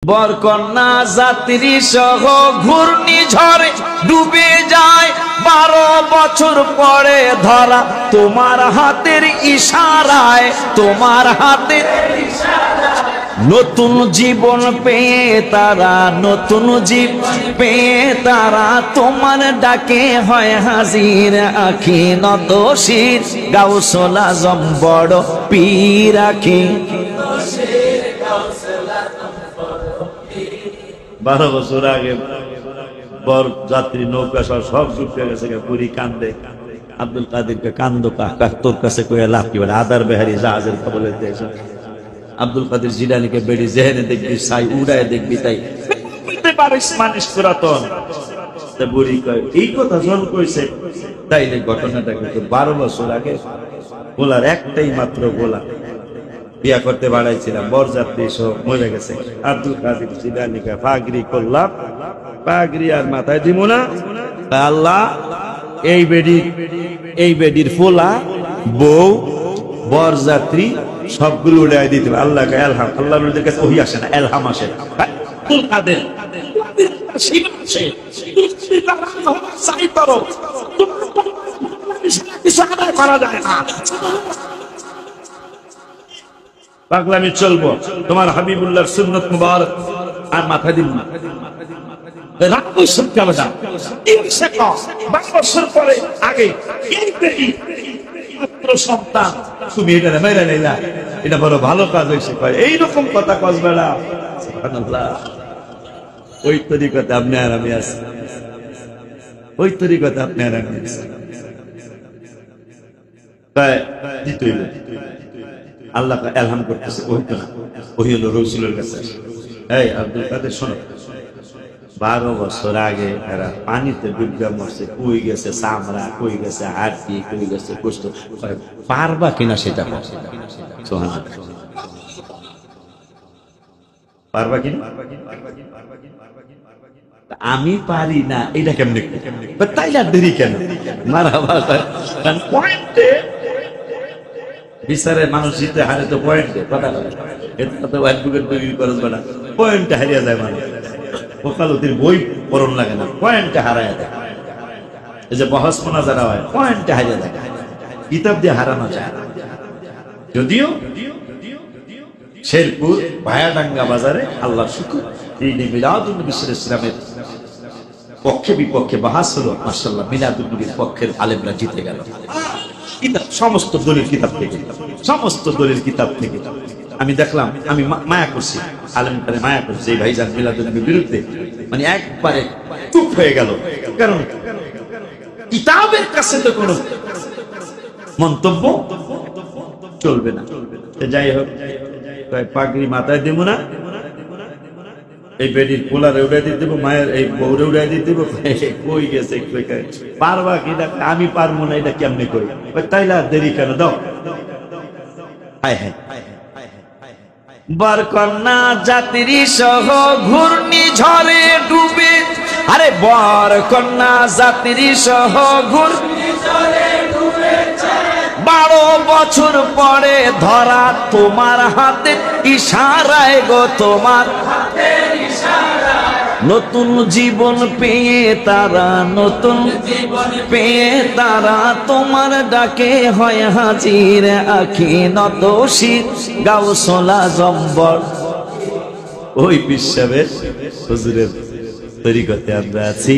বরকন্যা যাত্রী সহ ঘূর্ণিঝড়ে ডুবে যায় 12 বছর পরে ধরা তোমার হাতের ইশারায়, তোমার হাতের নতুন জীবন পেয়ে তারা, নতুন জীবন পেয়ে তারা তোমার ডাকে হয় হাজির। আখি নত শির গাউসুল আজম বড় পীর। আখি 12 বছর আগে বর যাত্রী নৌকা সব ডুবে গেছে, পুরি কান্দে। আব্দুল কাদেরকে কান্দো কাকা, তোর কাছে কয়ে লাভ কি বলে, আদার বেহারি জাহাজের কবলে দিয়েছে। আব্দুল কাদের জিলানীকে বেড়ি জেহেনে দেখবি, সাই উড়ায় দেখবি, তাই পারিস মানুষ পুরাতন। বুড়ি কয় এই কথা যখন কইছে, তাইলে ঘটনাটা কিন্তু 12 বছর আগে গোলার একটাই মাত্র গোলা বিয়া করতে বাড়াইছিলাম, বরযাত্রী সহ মরে গেছে। আব্দুল কাদের জিলানীকে পাগড়ি করলাম, পাগড়ি আর মাথায় দিব না। আল্লাহ এই বেডির ফোলা বউ বরযাত্রী সবগুলো উড়াই দিতে আল্লাহকে এলহাম। আল্লাহ নবীর কাছে ওহী আসে না, এলহাম আসে। আব্দুল কাদের পাগলামি চলবো, তোমার হাবিবুল্লাহর সুন্নত মুবারক আর মাথা দিন না। 12 বছর পরে আগে সন্তান তুমি এটা মেরে নিলা, এটা বড় ভালো কাজ হয়েছে। এইরকম কথা কসবে না। ওই তরিকাতে আপনি আর আমি আছি, ওই তরিকাতে আপনি আর আমি আছি। আল্লাহ এলহাম করতেছে, ওই হলো রসুলের কাছে। এই আব্দুল কাদের শোনো, 12 বছর আগে এরা পানিতে ডুববে মরছে, কই গেছে চামড়া, কই গেছে হাড়ি, কই গেছে গোশত, পারবা কিনা সেটা পারবা কিনা? আমি পারি না, এটা কেমনে তাই আর দেরি কেন? মারা পয়েন্টে বিচারে মানুষ জিতে হারে তো পয়েন্টে কথা বলে, পয়েন্টে হারিয়ে যায় মানুষ। ওকালতির বই পড়ন লাগে না, পয়েন্টে হারায় দেয়। এই যে বহস মোনাজারা হয়, পয়েন্টে হারিয়ে দেয়, কিতাব দিয়ে হারানো যায় না। যদিও শেরপুর ভায়াডাঙ্গা বাজারে আল্লাহর শুকর ঈদে মিলাদুন নবী ইসলামের পক্ষে বিপক্ষে বাহাস হলো, মাশাআল্লাহ মিলাদুন নবীর পক্ষের আলেমরা জিতে গেল। সমস্ত দলিল কিতাব থেকে, সমস্ত দলিল কিতাব থেকে আমি দেখলাম, আমি মায়া করছি, আলেমটারে মায়া করছি। এই ভাইজান মিলাদুন নবীর বিরুদ্ধে মানে একবারে চুপ হয়ে গেল, কারণ কিতাবের কাছে তো কোনো মন্তব্য চলবে না। যাই হোক, পাগড়ি মাথায় দেবো না, এই বেডির পোলারে উড়াই দিয়ে দেবো, মায়ের এই বউরে উড়াই দিয়ে দেবো। কই গেছে পারবা কি? আমি পারবো না, এটা কেমনে করি? তাইলে আর দেরি কেন, দাও। বরকন্যা যাত্রী সহ ঘূর্ণিঝড়ে ডুবে, আরে বরকন্যা যাত্রী সহ ঘূর্ণিঝড়ে ডুবে 12 বছর পরে ধরা তোমার হাতে ইশারায় গো, তোমার হাতের ইশারায় নতুন জীবন পেয়ে তারা, নতুন জীবন পেয়ে তারা তোমার ডাকে হয় হাজির। আখি নত শির গাউসুল আজম বড়। ওই পীর সাহেবের হুজুরের তরিকতে আমরা আছি।